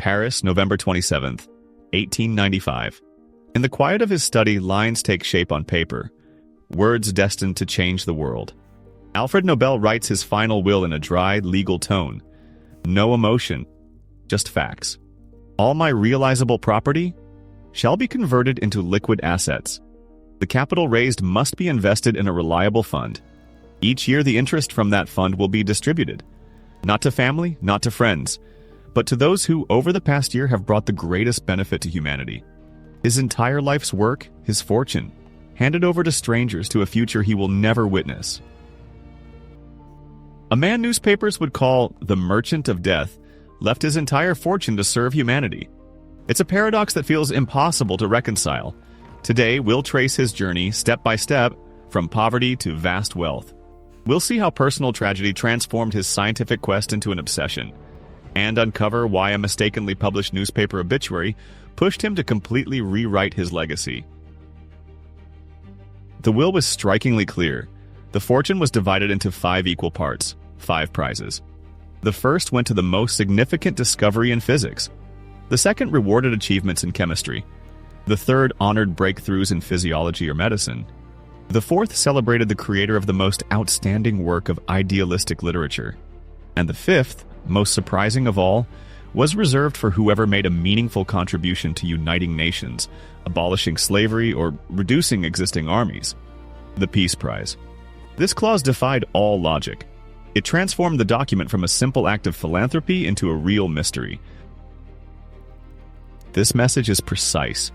Paris, November 27th, 1895. In the quiet of his study, lines take shape on paper, words destined to change the world. Alfred Nobel writes his final will in a dry, legal tone. No emotion, just facts. All my realizable property shall be converted into liquid assets. The capital raised must be invested in a reliable fund. Each year the interest from that fund will be distributed, not to family, not to friends, but to those who over the past year have brought the greatest benefit to humanity. His entire life's work, his fortune, handed over to strangers to a future he will never witness. A man newspapers would call the merchant of death left his entire fortune to serve humanity. It's a paradox that feels impossible to reconcile. Today, we'll trace his journey step by step from poverty to vast wealth. We'll see how personal tragedy transformed his scientific quest into an obsession, and uncover why a mistakenly published newspaper obituary pushed him to completely rewrite his legacy. The will was strikingly clear. The fortune was divided into 5 equal parts, 5 prizes. The first went to the most significant discovery in physics. The second rewarded achievements in chemistry. The third honored breakthroughs in physiology or medicine. The fourth celebrated the creator of the most outstanding work of idealistic literature. And the fifth, most surprising of all, was reserved for whoever made a meaningful contribution to uniting nations, abolishing slavery, or reducing existing armies. The Peace Prize. This clause defied all logic. It transformed the document from a simple act of philanthropy into a real mystery. This message is precise,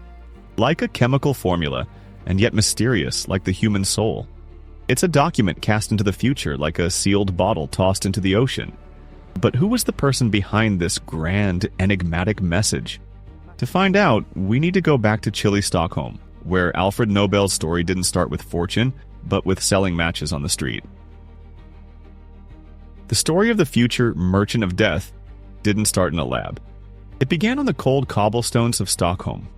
like a chemical formula, and yet mysterious like the human soul. It's a document cast into the future like a sealed bottle tossed into the ocean. But who was the person behind this grand, enigmatic message? To find out, we need to go back to chilly Stockholm, where Alfred Nobel's story didn't start with fortune, but with selling matches on the street. The story of the future merchant of death didn't start in a lab. It began on the cold cobblestones of Stockholm.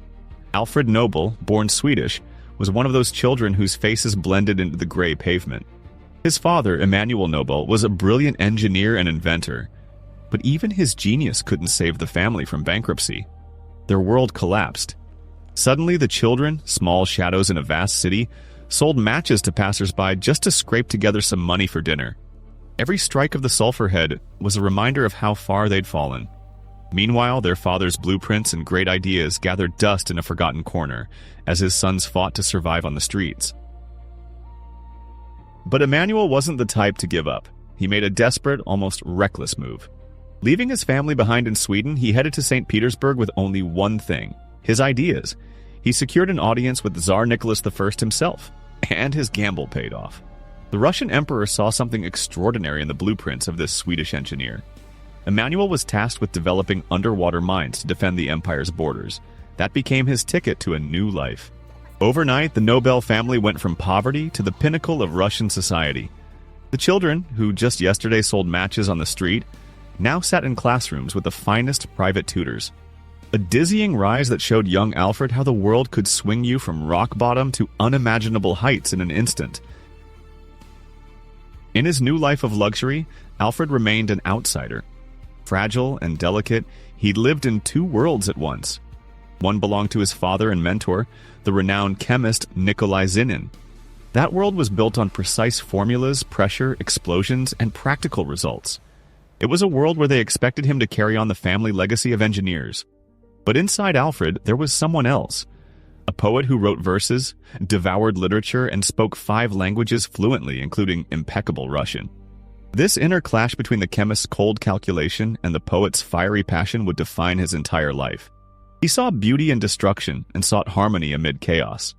Alfred Nobel, born Swedish, was one of those children whose faces blended into the gray pavement. His father, Emanuel Nobel, was a brilliant engineer and inventor, but even his genius couldn't save the family from bankruptcy. Their world collapsed. Suddenly, the children, small shadows in a vast city, sold matches to passers-by just to scrape together some money for dinner. Every strike of the sulfur head was a reminder of how far they'd fallen. Meanwhile, their father's blueprints and great ideas gathered dust in a forgotten corner as his sons fought to survive on the streets. But Emanuel wasn't the type to give up. He made a desperate, almost reckless move. Leaving his family behind in Sweden, he headed to St. Petersburg with only one thing: his ideas. He secured an audience with Tsar Nicholas I himself, and his gamble paid off. The Russian emperor saw something extraordinary in the blueprints of this Swedish engineer. Emanuel was tasked with developing underwater mines to defend the empire's borders. That became his ticket to a new life. Overnight, the Nobel family went from poverty to the pinnacle of Russian society. The children, who just yesterday sold matches on the street, now sat in classrooms with the finest private tutors. A dizzying rise that showed young Alfred how the world could swing you from rock bottom to unimaginable heights in an instant. In his new life of luxury, Alfred remained an outsider. Fragile and delicate, he'd lived in 2 worlds at once. One belonged to his father and mentor, the renowned chemist Nikolai Zinin. That world was built on precise formulas, pressure, explosions, and practical results. It was a world where they expected him to carry on the family legacy of engineers. But inside Alfred, there was someone else. A poet who wrote verses, devoured literature, and spoke 5 languages fluently, including impeccable Russian. This inner clash between the chemist's cold calculation and the poet's fiery passion would define his entire life. He saw beauty in destruction and sought harmony amid chaos.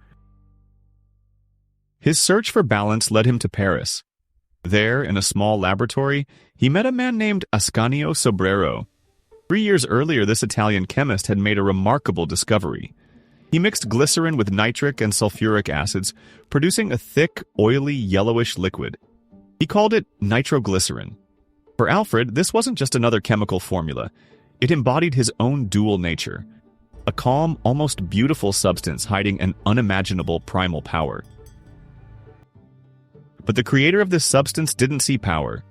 His search for balance led him to Paris. There, in a small laboratory, he met a man named Ascanio Sobrero. 3 years earlier, this Italian chemist had made a remarkable discovery. He mixed glycerin with nitric and sulfuric acids, producing a thick, oily, yellowish liquid. He called it nitroglycerin. For Alfred, this wasn't just another chemical formula. It embodied his own dual nature, a calm, almost beautiful substance hiding an unimaginable primal power. But the creator of this substance didn't see power.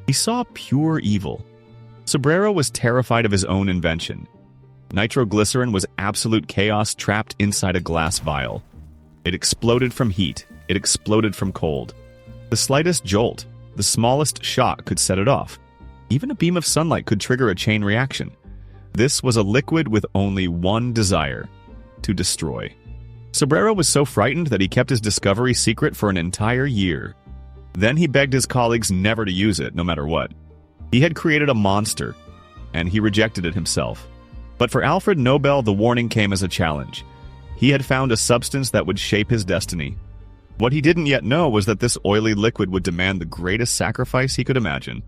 He saw pure evil. Sobrero was terrified of his own invention. Nitroglycerin was absolute chaos trapped inside a glass vial. It exploded from heat. It exploded from cold. The slightest jolt, the smallest shock could set it off. Even a beam of sunlight could trigger a chain reaction. This was a liquid with only one desire: to destroy. Sobrero was so frightened that he kept his discovery secret for an entire year. Then he begged his colleagues never to use it, no matter what. He had created a monster, and he rejected it himself. But for Alfred Nobel, the warning came as a challenge. He had found a substance that would shape his destiny. What he didn't yet know was that this oily liquid would demand the greatest sacrifice he could imagine.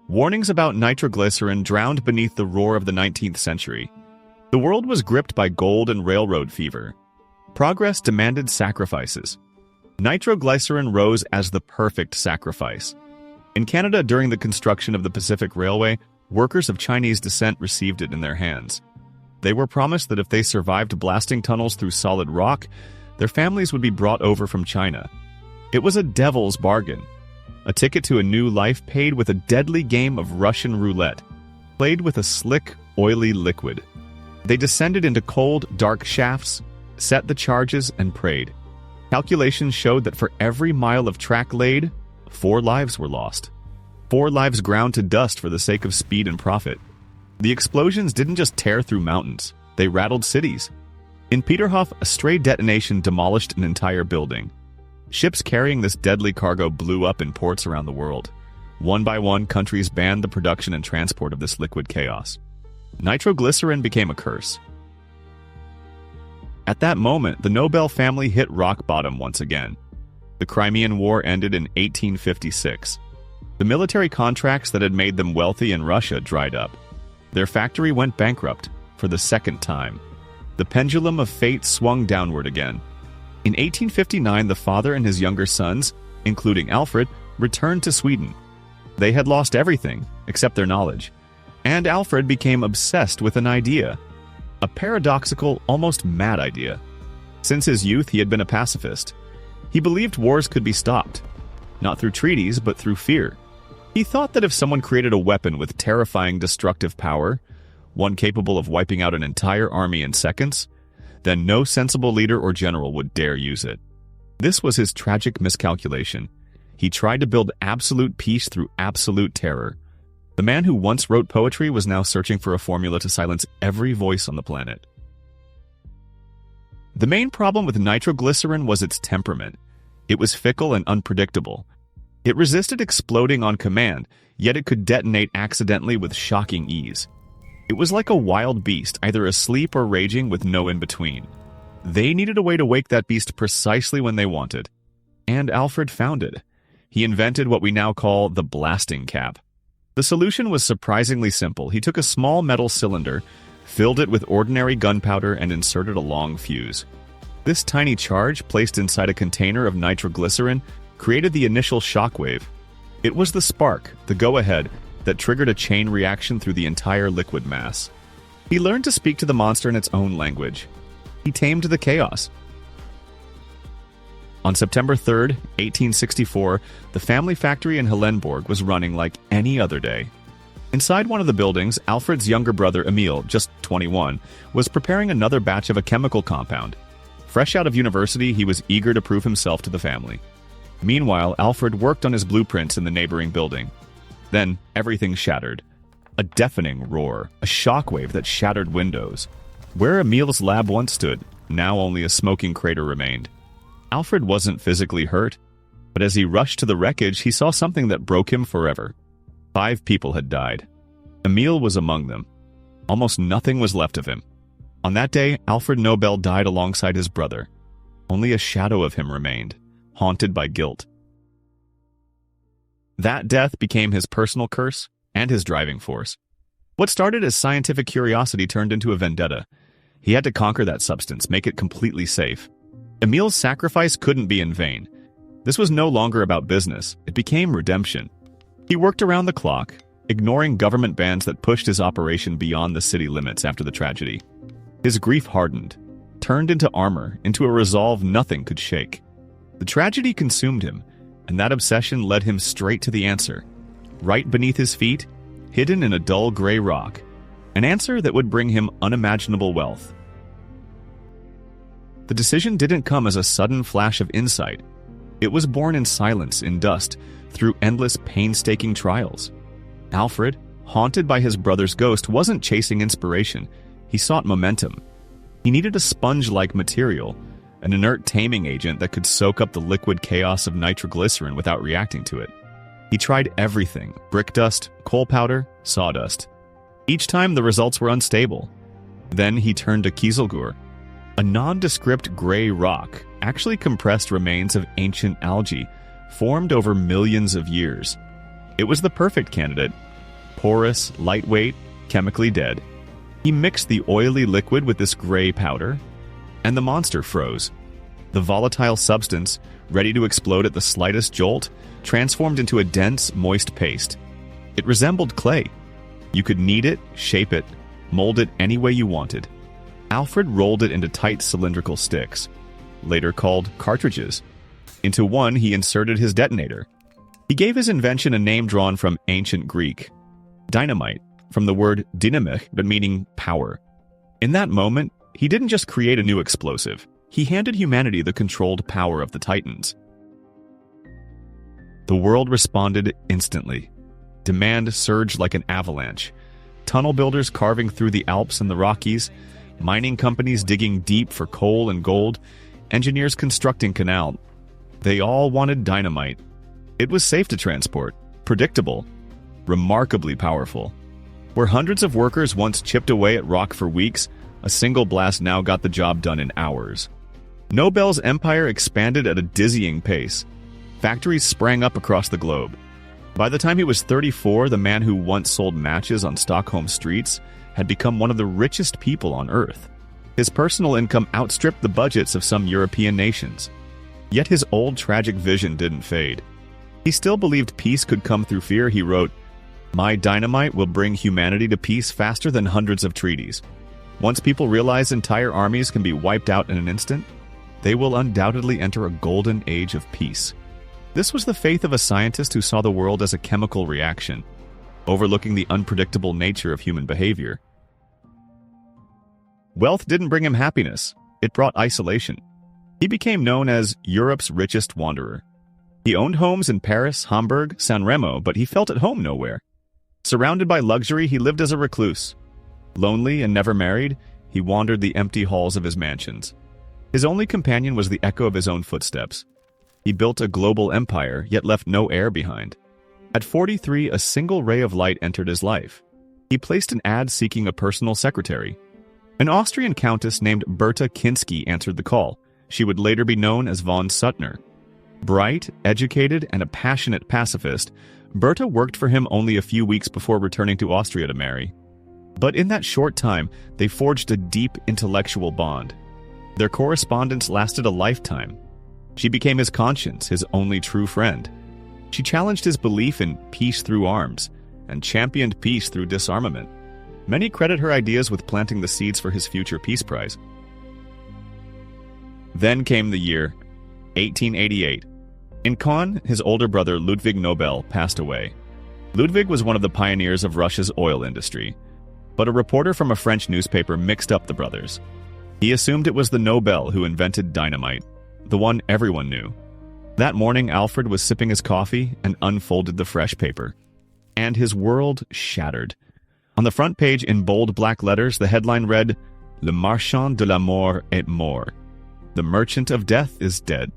Warnings about nitroglycerin drowned beneath the roar of the 19th century. The world was gripped by gold and railroad fever. Progress demanded sacrifices. Nitroglycerin rose as the perfect sacrifice. In Canada, during the construction of the Pacific Railway, workers of Chinese descent received it in their hands. They were promised that if they survived blasting tunnels through solid rock, their families would be brought over from China. It was a devil's bargain. A ticket to a new life paid with a deadly game of Russian roulette, played with a slick, oily liquid. They descended into cold, dark shafts, set the charges, and prayed. Calculations showed that for every mile of track laid, 4 lives were lost. 4 lives ground to dust for the sake of speed and profit. The explosions didn't just tear through mountains, they rattled cities. In Peterhof, a stray detonation demolished an entire building. Ships carrying this deadly cargo blew up in ports around the world. One by one, countries banned the production and transport of this liquid chaos. Nitroglycerin became a curse. At that moment, the Nobel family hit rock bottom once again. The Crimean War ended in 1856. The military contracts that had made them wealthy in Russia dried up. Their factory went bankrupt for the second time. The pendulum of fate swung downward again. In 1859, the father and his younger sons, including Alfred, returned to Sweden. They had lost everything except their knowledge. And Alfred became obsessed with an idea. A paradoxical, almost mad idea. Since his youth, he had been a pacifist. He believed wars could be stopped, not through treaties, but through fear. He thought that if someone created a weapon with terrifying destructive power, one capable of wiping out an entire army in seconds, then no sensible leader or general would dare use it. This was his tragic miscalculation. He tried to build absolute peace through absolute terror. The man who once wrote poetry was now searching for a formula to silence every voice on the planet. The main problem with nitroglycerin was its temperament. It was fickle and unpredictable. It resisted exploding on command, yet it could detonate accidentally with shocking ease. It was like a wild beast, either asleep or raging with no in-between. They needed a way to wake that beast precisely when they wanted. And Alfred found it. He invented what we now call the blasting cap. The solution was surprisingly simple. He took a small metal cylinder, filled it with ordinary gunpowder, and inserted a long fuse. This tiny charge, placed inside a container of nitroglycerin, created the initial shockwave. It was the spark, the go-ahead, that triggered a chain reaction through the entire liquid mass. He learned to speak to the monster in its own language. He tamed the chaos. On September 3rd, 1864, the family factory in Hellenborg was running like any other day. Inside one of the buildings, Alfred's younger brother Emil, just 21, was preparing another batch of a chemical compound. Fresh out of university, he was eager to prove himself to the family. Meanwhile, Alfred worked on his blueprints in the neighboring building. Then, everything shattered. A deafening roar, a shockwave that shattered windows. Where Emil's lab once stood, now only a smoking crater remained. Alfred wasn't physically hurt, but as he rushed to the wreckage, he saw something that broke him forever. 5 people had died. Emil was among them. Almost nothing was left of him. On that day, Alfred Nobel died alongside his brother. Only a shadow of him remained, haunted by guilt. That death became his personal curse and his driving force. What started as scientific curiosity turned into a vendetta. He had to conquer that substance, make it completely safe. Emil's sacrifice couldn't be in vain. This was no longer about business. It became redemption. He worked around the clock, ignoring government bans that pushed his operation beyond the city limits after the tragedy. His grief hardened, turned into armor, into a resolve nothing could shake. The tragedy consumed him, and that obsession led him straight to the answer. Right beneath his feet, hidden in a dull gray rock, an answer that would bring him unimaginable wealth. The decision didn't come as a sudden flash of insight. It was born in silence, in dust, through endless painstaking trials. Alfred, haunted by his brother's ghost, wasn't chasing inspiration. He sought momentum. He needed a sponge-like material, an inert taming agent that could soak up the liquid chaos of nitroglycerin without reacting to it. He tried everything: brick dust, coal powder, sawdust. Each time the results were unstable. Then he turned to kieselguhr, a nondescript gray rock, actually compressed remains of ancient algae, formed over millions of years. It was the perfect candidate: porous, lightweight, chemically dead. He mixed the oily liquid with this gray powder, and the monster froze. The volatile substance, ready to explode at the slightest jolt, transformed into a dense, moist paste. It resembled clay. You could knead it, shape it, mold it any way you wanted. Alfred rolled it into tight cylindrical sticks, later called cartridges. Into one, he inserted his detonator. He gave his invention a name drawn from ancient Greek: dynamite, from the word dynamik, but meaning power. In that moment, he didn't just create a new explosive. He handed humanity the controlled power of the Titans. The world responded instantly. Demand surged like an avalanche. Tunnel builders carving through the Alps and the Rockies, mining companies digging deep for coal and gold, engineers constructing canal. They all wanted dynamite. It was safe to transport, predictable, remarkably powerful. Where hundreds of workers once chipped away at rock for weeks, a single blast now got the job done in hours. Nobel's empire expanded at a dizzying pace. Factories sprang up across the globe. By the time he was 34, the man who once sold matches on Stockholm streets had become one of the richest people on Earth. His personal income outstripped the budgets of some European nations. Yet his old tragic vision didn't fade. He still believed peace could come through fear. He wrote, "My dynamite will bring humanity to peace faster than hundreds of treaties. Once people realize entire armies can be wiped out in an instant, they will undoubtedly enter a golden age of peace." This was the faith of a scientist who saw the world as a chemical reaction, overlooking the unpredictable nature of human behavior. Wealth didn't bring him happiness. It brought isolation. He became known as Europe's richest wanderer. He owned homes in Paris, Hamburg, San Remo, but he felt at home nowhere. Surrounded by luxury, he lived as a recluse. Lonely and never married, he wandered the empty halls of his mansions. His only companion was the echo of his own footsteps. He built a global empire, yet left no heir behind. At 43, a single ray of light entered his life. He placed an ad seeking a personal secretary. An Austrian countess named Berta Kinsky answered the call. She would later be known as von Suttner. Bright, educated, and a passionate pacifist, Berta worked for him only a few weeks before returning to Austria to marry. But in that short time, they forged a deep intellectual bond. Their correspondence lasted a lifetime. She became his conscience, his only true friend. She challenged his belief in peace through arms, and championed peace through disarmament. Many credit her ideas with planting the seeds for his future Peace Prize. Then came the year 1888. In Cannes, his older brother Ludwig Nobel passed away. Ludwig was one of the pioneers of Russia's oil industry, but a reporter from a French newspaper mixed up the brothers. He assumed it was the Nobel who invented dynamite, the one everyone knew. That morning, Alfred was sipping his coffee and unfolded the fresh paper. And his world shattered. On the front page, in bold black letters, the headline read, "Le marchand de la mort est mort." The merchant of death is dead.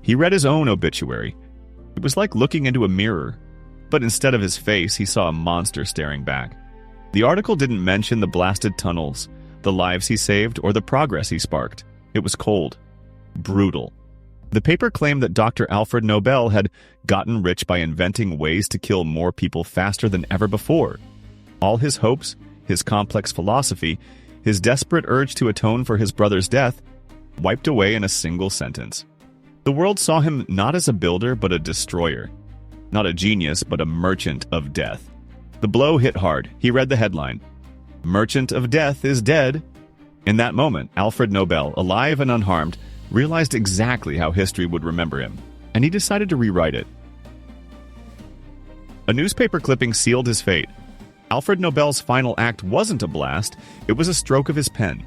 He read his own obituary. It was like looking into a mirror, but instead of his face, he saw a monster staring back. The article didn't mention the blasted tunnels, the lives he saved, or the progress he sparked. It was cold, brutal. The paper claimed that Dr. Alfred Nobel had gotten rich by inventing ways to kill more people faster than ever before. All his hopes, his complex philosophy, his desperate urge to atone for his brother's death, wiped away in a single sentence. The world saw him not as a builder, but a destroyer. Not a genius, but a merchant of death. The blow hit hard. He read the headline, "Merchant of Death is dead." In that moment, Alfred Nobel, alive and unharmed, realized exactly how history would remember him, and he decided to rewrite it. A newspaper clipping sealed his fate. Alfred Nobel's final act wasn't a blast, it was a stroke of his pen.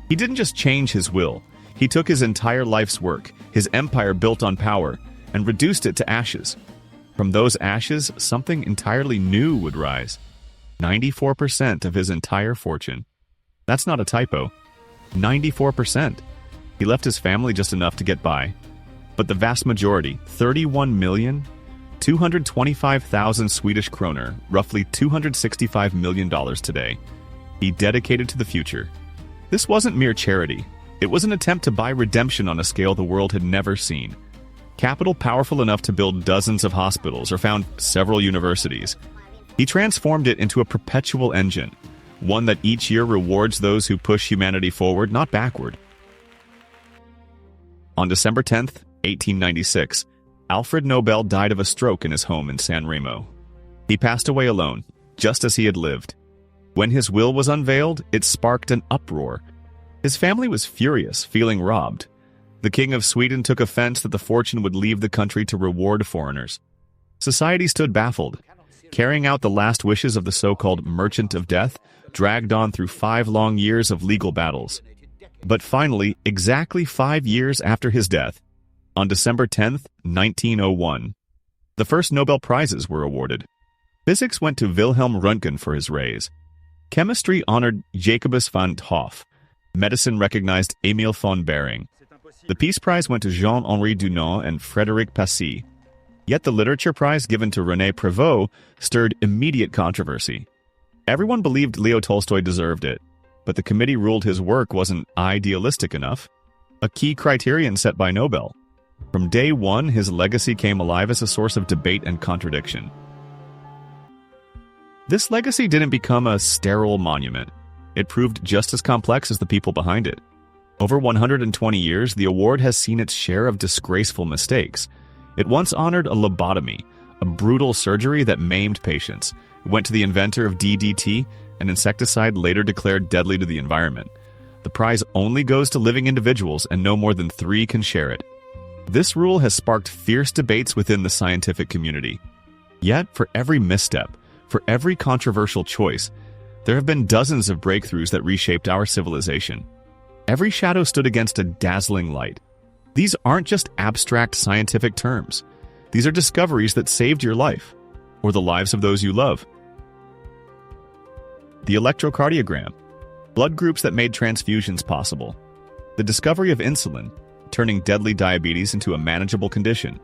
He didn't just change his will, he took his entire life's work, his empire built on power, and reduced it to ashes. From those ashes, something entirely new would rise. 94% of his entire fortune. That's not a typo. 94%. He left his family just enough to get by. But the vast majority, 31,225,000 Swedish kroner, roughly $265 million today, he dedicated to the future. This wasn't mere charity. It was an attempt to buy redemption on a scale the world had never seen. Capital powerful enough to build dozens of hospitals or found several universities. He transformed it into a perpetual engine, one that each year rewards those who push humanity forward, not backward. On December 10th, 1896, Alfred Nobel died of a stroke in his home in San Remo. He passed away alone, just as he had lived. When his will was unveiled, it sparked an uproar. His family was furious, feeling robbed. The King of Sweden took offense that the fortune would leave the country to reward foreigners. Society stood baffled. Carrying out the last wishes of the so-called Merchant of Death dragged on through 5 long years of legal battles. But finally, exactly 5 years after his death, on December 10th, 1901, the first Nobel Prizes were awarded. Physics went to Wilhelm Röntgen for his rays. Chemistry honored Jacobus van 't Hoff. Medicine recognized Emil von Behring. The Peace Prize went to Jean-Henri Dunant and Frédéric Passy. Yet the Literature Prize given to René Prévost stirred immediate controversy. Everyone believed Leo Tolstoy deserved it, but the committee ruled his work wasn't idealistic enough, a key criterion set by Nobel. From day one, his legacy came alive as a source of debate and contradiction. This legacy didn't become a sterile monument. It proved just as complex as the people behind it. Over 120 years, the award has seen its share of disgraceful mistakes. It once honored a lobotomy, a brutal surgery that maimed patients. It went to the inventor of DDT, an insecticide later declared deadly to the environment. The prize only goes to living individuals, and no more than 3 can share it. This rule has sparked fierce debates within the scientific community. Yet, for every misstep, for every controversial choice, there have been dozens of breakthroughs that reshaped our civilization. Every shadow stood against a dazzling light. These aren't just abstract scientific terms. These are discoveries that saved your life, or the lives of those you love. The electrocardiogram, blood groups that made transfusions possible. The discovery of insulin, turning deadly diabetes into a manageable condition.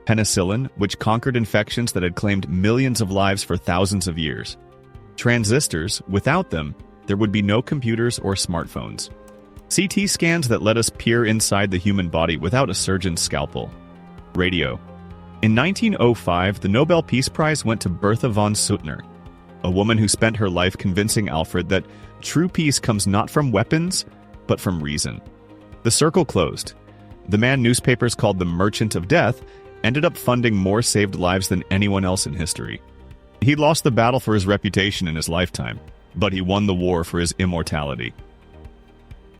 Penicillin, which conquered infections that had claimed millions of lives for thousands of years. Transistors, without them, there would be no computers or smartphones. CT scans that let us peer inside the human body without a surgeon's scalpel. Radio. In 1905, the Nobel Peace Prize went to Bertha von Suttner, a woman who spent her life convincing Alfred that true peace comes not from weapons, but from reason. The circle closed. The man newspapers called the Merchant of Death ended up funding more saved lives than anyone else in history. He lost the battle for his reputation in his lifetime, but he won the war for his immortality.